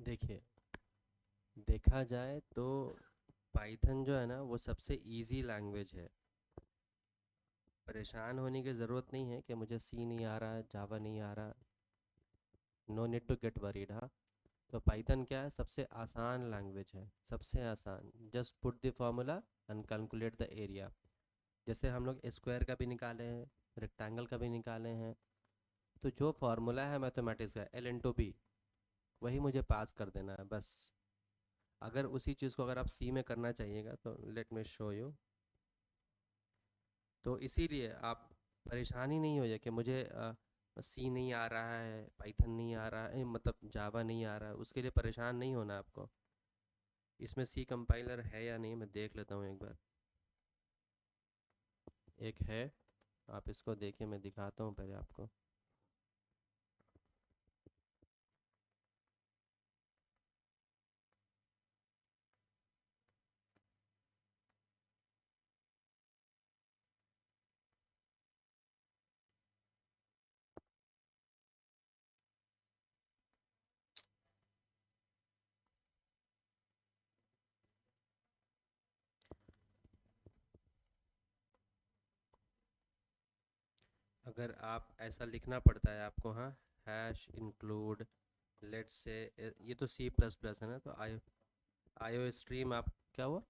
देखिए, देखा जाए तो पाइथन जो है ना वो सबसे इजी लैंग्वेज है। परेशान होने की ज़रूरत नहीं है कि मुझे सी नहीं आ रहा, जावा नहीं आ रहा। No need to get worried. हाँ, तो पाइथन क्या है, सबसे आसान लैंग्वेज है, सबसे आसान। Just put the formula and calculate the area. जैसे हम लोग स्क्वायर का भी निकाले हैं, रेक्टेंगल का भी निकाले हैं। तो जो फार्मूला है मैथमेटिक्स का एल इंटू बी, वही मुझे पास कर देना है बस। अगर उसी चीज़ को अगर आप सी में करना चाहिएगा तो लेट मी शो यू। तो इसीलिए आप परेशानी नहीं हो जाए कि मुझे सी नहीं आ रहा है, पाइथन नहीं आ रहा है, मतलब जावा नहीं आ रहा है, उसके लिए परेशान नहीं होना आपको। इसमें सी कंपाइलर है या नहीं मैं देख लेता हूँ एक बार। एक है, आप इसको देखिए, मैं दिखाता हूँ पहले आपको। अगर आप ऐसा लिखना पड़ता है आपको, हाँ, हैश इंक्लूड, लेट्स से, ये तो सी प्लस प्लस है ना, तो आईओ स्ट्रीम आप, क्या हुआ?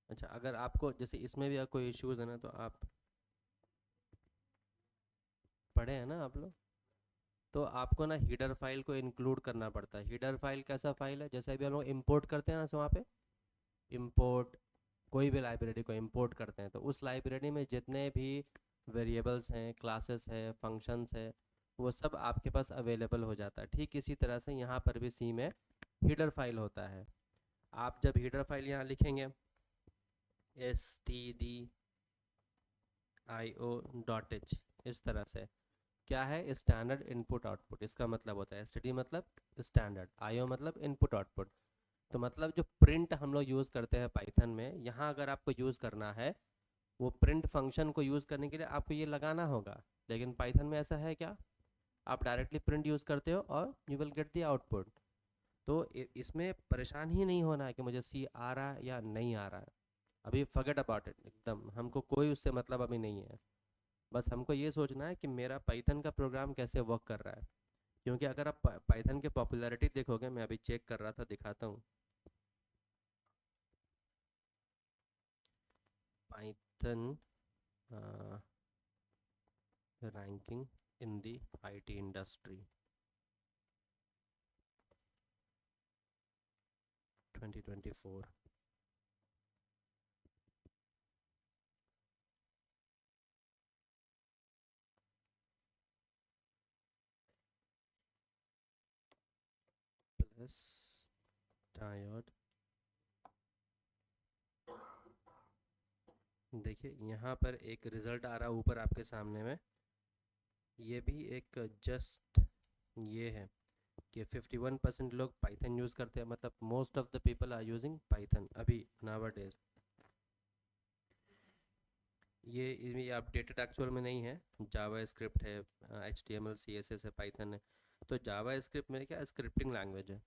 अच्छा, अगर आपको जैसे इसमें भी कोई इश्यूज है ना तो आप पढ़े हैं ना आप लोग, तो आपको ना हीडर फाइल को इंक्लूड करना पड़ता है। हीडर फाइल कैसा फाइल है, जैसे अभी हम लोग इंपोर्ट करते हैं ना, तो वहाँ पे इंपोर्ट, कोई भी लाइब्रेरी को इंपोर्ट करते हैं तो उस लाइब्रेरी में जितने भी वेरिएबल्स हैं, क्लासेस हैं, फंक्शंस हैं, वो सब आपके पास अवेलेबल हो जाता है। ठीक इसी तरह से यहाँ पर भी सी में हीडर फाइल होता है। आप जब हीडर फाइल यहाँ लिखेंगे, stdio.h, इस तरह से, क्या है, स्टैंडर्ड इनपुट आउटपुट, इसका मतलब होता है। std मतलब स्टैंडर्ड, io मतलब इनपुट आउटपुट। तो मतलब जो प्रिंट हम लोग यूज़ करते हैं पाइथन में, यहाँ अगर आपको यूज़ करना है, वो प्रिंट फंक्शन को यूज़ करने के लिए आपको ये लगाना होगा। लेकिन पाइथन में ऐसा है क्या, आप डायरेक्टली प्रिंट यूज़ करते हो और you will get the output. तो इसमें परेशान ही नहीं होना है कि मुझे सी आ रहा है या नहीं आ रहा है। अभी फॉरगेट अबाउट इट, एकदम हमको कोई उससे मतलब अभी नहीं है। बस हमको ये सोचना है कि मेरा पाइथन का प्रोग्राम कैसे वर्क कर रहा है। क्योंकि अगर आप पाइथन की पॉपुलैरिटी देखोगे, मैं अभी चेक कर रहा था, दिखाता हूँ। Python ranking in the IT industry 2024 plus diode. देखिए यहाँ पर एक रिज़ल्ट आ रहा है ऊपर आपके सामने में। ये भी एक जस्ट ये है कि 51% लोग पाइथन यूज़ करते हैं, मतलब most of the people are using Python अभी नावा डेज। ये अपडेटेड एक्चुअल में नहीं है। जावा स्क्रिप्ट है, H T M L C S S है, पाइथन है। तो जावा स्क्रिप्ट मेरे क्या स्क्रिप्टिंग लैंग्वेज है।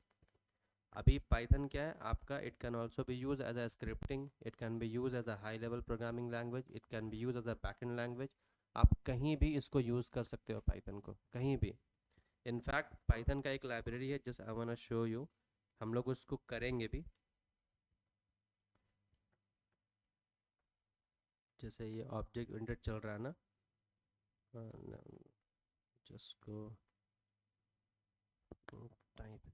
अभी पाइथन क्या है आपका, it can also be use as a scripting, it can be use as a high level programming language, it can be use as a backend language. आप कहीं भी इसको यूज़ कर सकते हो पाइथन को, कहीं भी। इनफैक्ट पाइथन का एक लाइब्रेरी है, just I want to show you, हम लोग उसको करेंगे भी। जैसे ये ऑब्जेक्ट ओरिएंटेड चल रहा है ना, just go type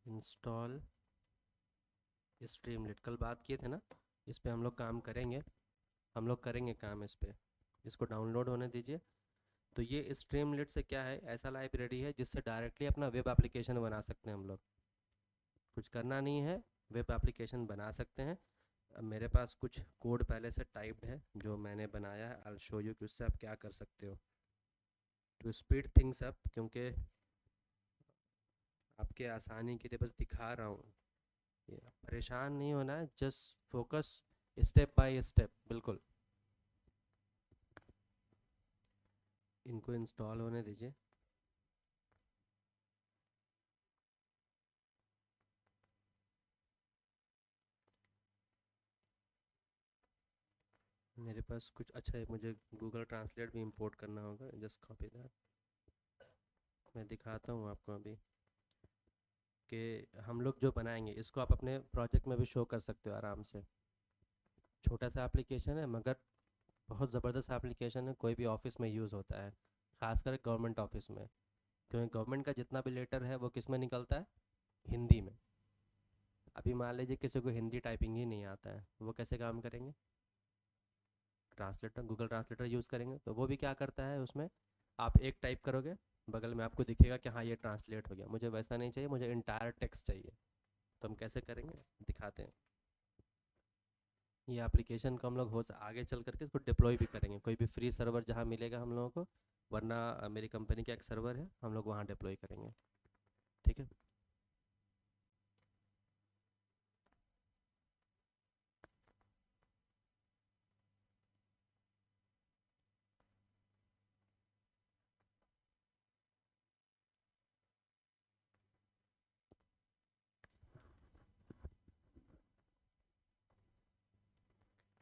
install Streamlit, कल बात किए थे ना, इस पे हम लोग काम करेंगे। हम लोग करेंगे काम इस पे, इसको डाउनलोड होने दीजिए। तो ये स्ट्रीमलेट से क्या है, ऐसा लाइब्रेरी है जिससे डायरेक्टली अपना वेब एप्लीकेशन बना सकते हैं हम लोग। कुछ करना नहीं है, वेब एप्लीकेशन बना सकते हैं। अब मेरे पास कुछ कोड पहले से टाइप्ड है जो मैंने बनाया है, आई शो यू कि उससे आप क्या कर सकते हो टू स्पीड थिंग्स अप। क्योंकि आपके आसानी के लिए बस दिखा रहा हूँ, ये परेशान नहीं होना है, just focus, step by step, बिल्कुल। इनको इंस्टॉल होने दीजिए। मेरे पास कुछ अच्छा है, मुझे गूगल ट्रांसलेट भी इंपोर्ट करना होगा, जस्ट कॉपी दैट। मैं दिखाता हूँ आपको अभी कि हम लोग जो बनाएंगे इसको आप अपने प्रोजेक्ट में भी शो कर सकते हो आराम से। छोटा सा एप्लीकेशन है मगर बहुत ज़बरदस्त एप्लीकेशन है, कोई भी ऑफिस में यूज़ होता है, खासकर गवर्नमेंट ऑफिस में। क्योंकि गवर्नमेंट का जितना भी लेटर है वो किस में निकलता है, हिंदी में। अभी मान लीजिए किसी को हिंदी टाइपिंग ही नहीं आता है, वो कैसे काम करेंगे? ट्रांसलेटर, गूगल ट्रांसलेटर यूज़ करेंगे। तो वो भी क्या करता है, उसमें आप एक टाइप करोगे, बगल में आपको दिखेगा कि हाँ ये ट्रांसलेट हो गया। मुझे वैसा नहीं चाहिए, मुझे इंटायर टेक्स्ट चाहिए। तो हम कैसे करेंगे, दिखाते हैं। ये एप्लीकेशन को हम लोग हो आगे चल करके इसको डिप्लॉय भी करेंगे, कोई भी फ्री सर्वर जहाँ मिलेगा हम लोगों को, वरना मेरी कंपनी का एक सर्वर है, हम लोग वहाँ डिप्लॉय करेंगे। ठीक है।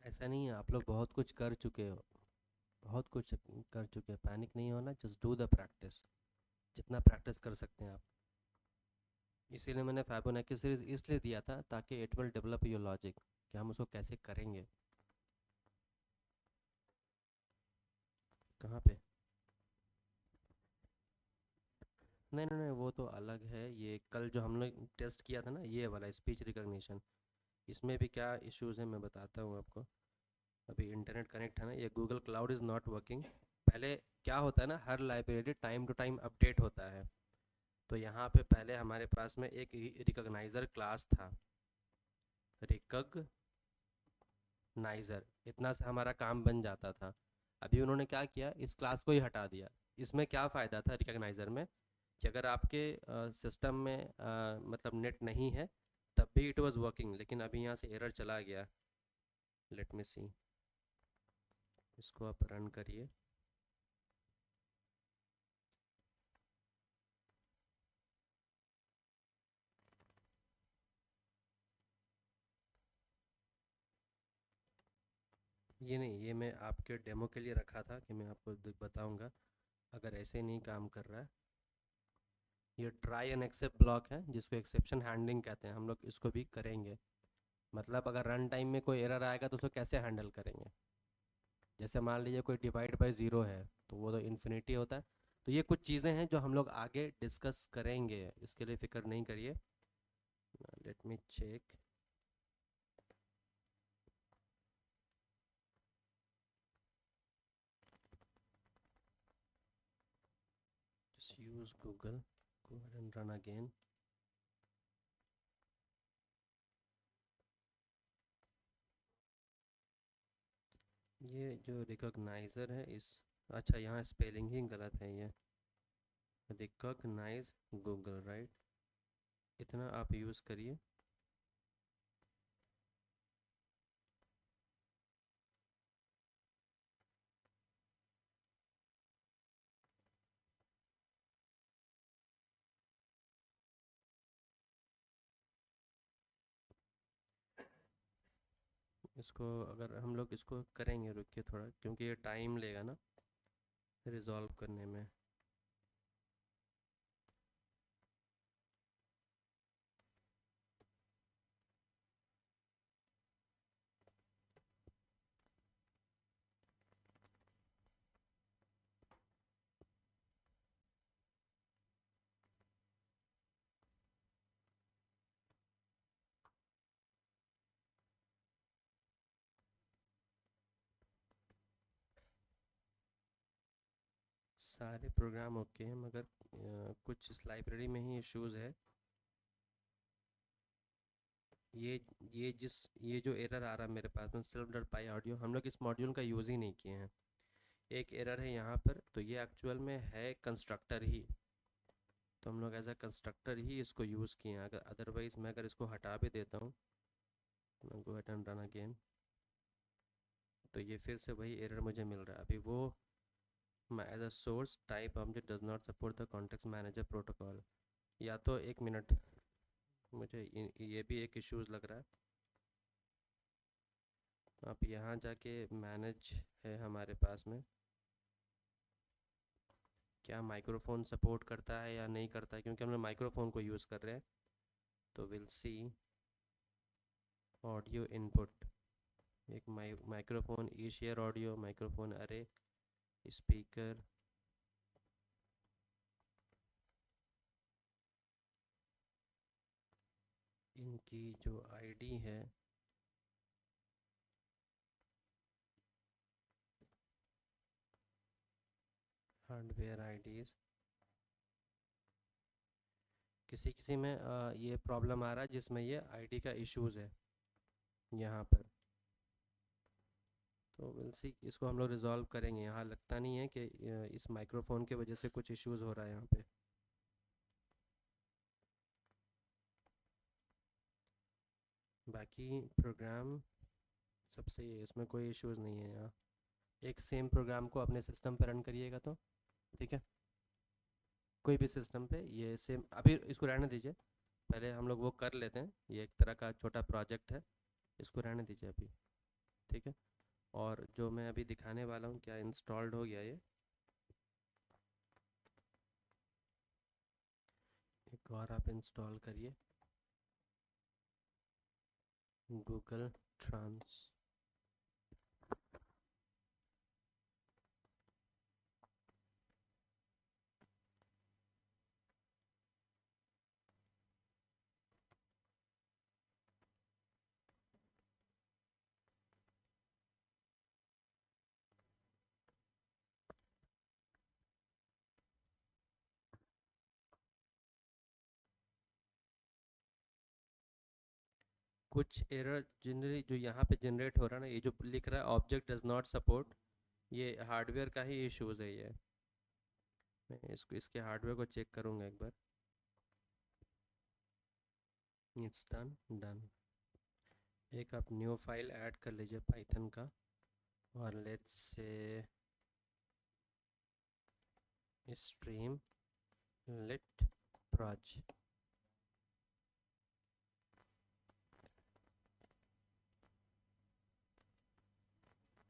ऐसा नहीं है, आप लोग बहुत कुछ कर चुके हो, बहुत कुछ कर चुके हैं, पैनिक नहीं होना, जस्ट डू द प्रैक्टिस, जितना प्रैक्टिस कर सकते हैं आप। इसीलिए मैंने फैबोनेकी सीरीज इसलिए दिया था ताकि it will develop your logic, कि हम उसको कैसे करेंगे। कहाँ पे? नहीं नहीं नहीं, वो तो अलग है। ये कल जो हम लोग टेस्ट किया था ना, ये वाला स्पीच रिकॉग्निशन, इसमें भी क्या इश्यूज है मैं बताता हूँ आपको। अभी इंटरनेट कनेक्ट है ना, ये Google cloud is not working. पहले क्या होता है ना, हर library time to time update होता है। तो यहाँ पे पहले हमारे पास में एक रिकॉग्नाइजर क्लास था, रिकॉग्नाइजर, इतना से हमारा काम बन जाता था। अभी उन्होंने क्या किया, इस क्लास को ही हटा दिया। इसमें क्या फ़ायदा था रिकॉग्नाइजर में, कि अगर आपके सिस्टम में मतलब नेट नहीं है तब भी इट वाज वर्किंग, लेकिन अभी यहाँ से एरर चला गया। लेट मी सी, इसको आप रन करिए। ये नहीं, ये मैं आपके डेमो के लिए रखा था कि मैं आपको बताऊंगा अगर ऐसे नहीं काम कर रहा है। ये ट्राई एंड एक्सेप्ट ब्लॉक है, जिसको एक्सेप्शन हैंडलिंग कहते हैं, हम लोग इसको भी करेंगे। मतलब अगर रन टाइम में कोई एरर आएगा तो उसको कैसे हैंडल करेंगे। जैसे मान लीजिए कोई डिवाइड बाय ज़ीरो है तो वो तो इन्फिनिटी होता है। तो ये कुछ चीज़ें हैं जो हम लोग आगे डिस्कस करेंगे, इसके लिए फ़िक्र नहीं करिए। Let me check. Just use Google, go and run again. ये जो रिकॉग्नाइज़र है इस, अच्छा यहाँ स्पेलिंग ही गलत है। ये रिकॉग्नाइज गूगल, राइट, इतना आप यूज़ करिए। इसको अगर हम लोग इसको करेंगे, रुकिए थोड़ा, क्योंकि ये टाइम लेगा ना रिजॉल्व करने में। सारे प्रोग्राम ओके हैं मगर कुछ इस लाइब्रेरी में ही इश्यूज है। ये ये जो एरर आ रहा है मेरे पास में, सेल्फ डॉट पाई ऑडियो, हम लोग इस मॉड्यूल का यूज़ ही नहीं किए हैं। एक एरर है यहाँ पर, तो ये एक्चुअल में है कंस्ट्रक्टर ही, तो हम लोग एज अ कंस्ट्रक्टर ही इसको यूज़ किए हैं। अगर अदरवाइज़ मैं अगर इसको हटा भी देता हूँ, go ahead and run again, तो ये फिर से वही एरर मुझे मिल रहा है। अभी वो as a source type object does not support the context manager protocol. या तो एक मिनट, मुझे ये भी एक इश्यूज लग रहा है। आप यहाँ जाके मैनेज है हमारे पास में, क्या माइक्रोफोन सपोर्ट करता है या नहीं करता है, क्योंकि हम लोग माइक्रोफोन को यूज़ कर रहे हैं। तो विल सी ऑडियो इनपुट, एक माइक्रोफोन ई शेयर ऑडियो, माइक्रोफोन अरे, स्पीकर, इनकी जो आईडी है हार्डवेयर आईडीज, किसी किसी में ये प्रॉब्लम आ रहा है जिसमें ये आईडी का इश्यूज है यहाँ पर। तो विल सी, इसको हम लोग रिजॉल्व करेंगे। यहाँ लगता नहीं है कि इस माइक्रोफोन की वजह से कुछ इश्यूज हो रहा है यहाँ पे। बाकी प्रोग्राम सब सही है, इसमें कोई इश्यूज नहीं है यहाँ। एक सेम प्रोग्राम को अपने सिस्टम पर रन करिएगा तो ठीक है, कोई भी सिस्टम पे ये सेम। अभी इसको रहने दीजिए, पहले हम लोग वो कर लेते हैं, ये एक तरह का छोटा प्रोजेक्ट है, इसको रहने दीजिए अभी, ठीक है। और जो मैं अभी दिखाने वाला हूँ, क्या इंस्टॉल्ड हो गया ये, एक और आप इंस्टॉल करिए, गूगल ट्रांस। कुछ एरर जनरली जो यहाँ पे जनरेट हो रहा है ना, ये जो लिख रहा है ऑब्जेक्ट डज नॉट सपोर्ट, ये हार्डवेयर का ही इश्यूज है ये। मैं इसको, इसके हार्डवेयर को चेक करूँगा एक बार। It's done, done. एक आप न्यू फाइल ऐड कर लीजिए पाइथन का, और let's say stream lit pros.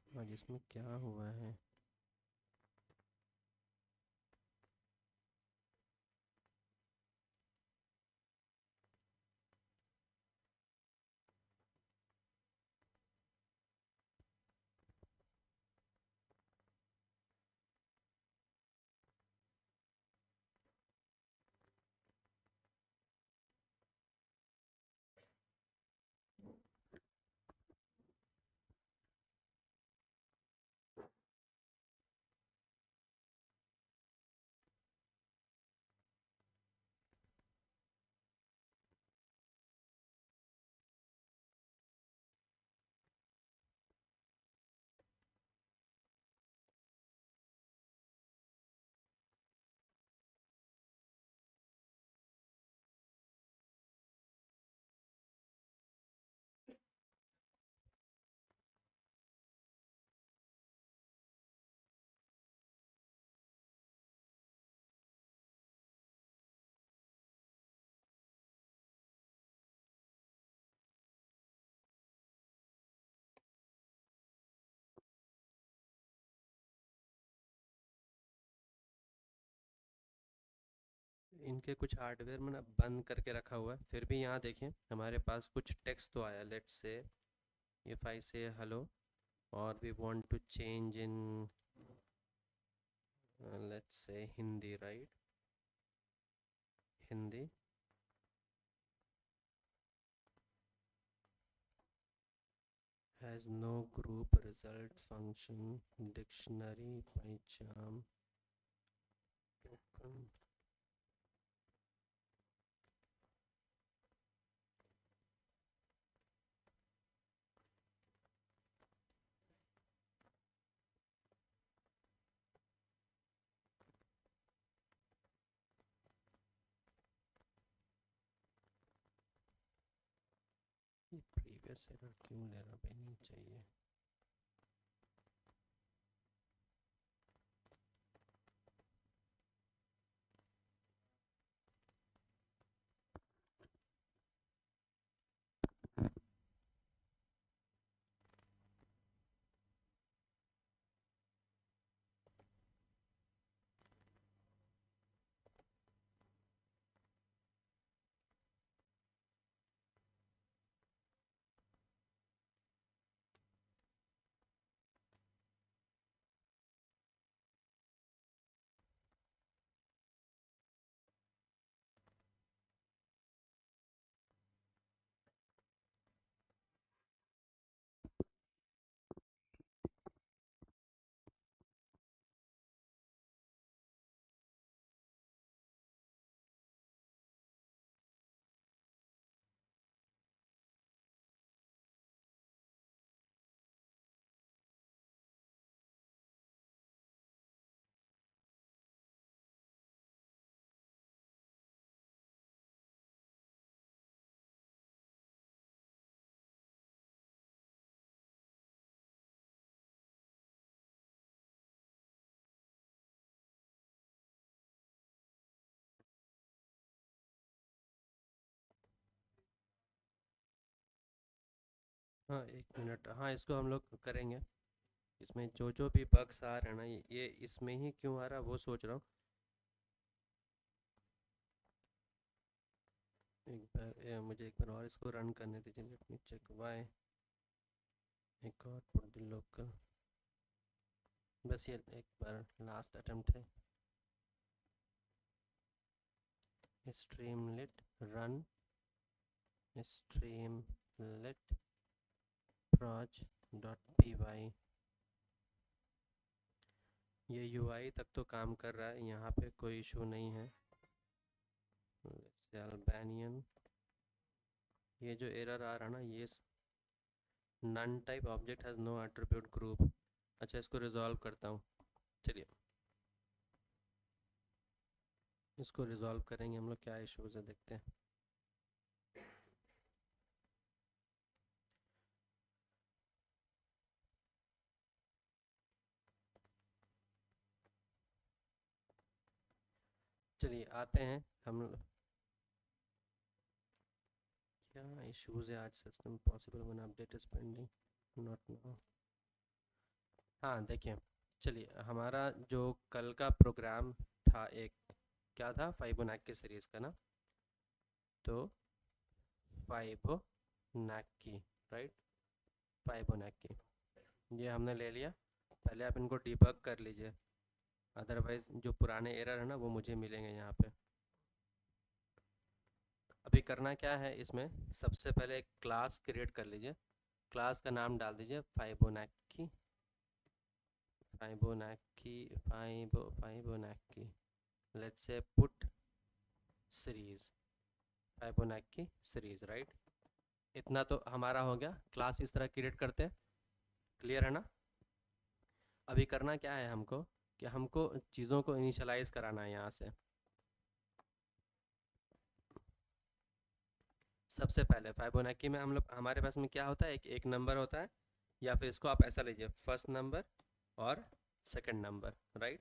और इसमें क्या हुआ है, इनके कुछ हार्डवेयर में ना बंद करके रखा हुआ है। फिर भी यहाँ देखें हमारे पास कुछ टेक्स्ट तो आया। Let's say if I say hello और we want to change in let's say Hindi, right, Hindi. Has no group result function dictionary पहचान टोकन। ये प्रीवियस एरर क्यों लेना भी नहीं चाहिए। हाँ, 1 मिनट, हाँ इसको हम लोग करेंगे। इसमें जो जो भी बग्स आ रहे हैं ना, ये इसमें ही क्यों आ रहा है वो सोच रहा हूँ। एक बार मुझे एक बार और इसको रन करने दीजिए। लेट मी चेक वाई एक और पुट द लोकल। बस ये एक बार लास्ट अटेम्प्ट है। Streamlit run Streamlit proj.py। ये यूआई तक तो काम कर रहा है, यहाँ पे कोई इशू नहीं है। अल्बानियन, ये जो एरर आ रहा ना, ये none type object has no attribute group. अच्छा, इसको रिजॉल्व करता हूँ। चलिए इसको रिजॉल्व करेंगे हम लोग, क्या इश्यूज़ है देखते हैं। चलिए आते हैं हम। क्या इश्यूज़ है आज? System possible one update is pending not now. हाँ देखिए, चलिए हमारा जो कल का प्रोग्राम था, एक क्या था, फाइबोनाची सीरीज़ का ना। तो फाइबोनाची, राइट, फाइबोनाची ये हमने ले लिया। पहले आप इनको डिबग कर लीजिए, अदरवाइज़ जो पुराने एरर है ना वो मुझे मिलेंगे यहाँ पे। अभी करना क्या है इसमें, सबसे पहले एक क्लास क्रिएट कर लीजिए। क्लास का नाम डाल दीजिए Fibonacci. Fibonacci let's say put series, Fibonacci series, right. इतना तो हमारा हो गया। क्लास इस तरह क्रिएट करते हैं, क्लियर है ना। अभी करना क्या है हमको, कि हमको चीज़ों को इनिशियलाइज कराना है यहाँ से। सबसे पहले फाइबोनाची में हम लोग, हमारे पास में क्या होता है, एक नंबर होता है, या फिर इसको आप ऐसा लीजिए, फर्स्ट नंबर और सेकंड नंबर, राइट।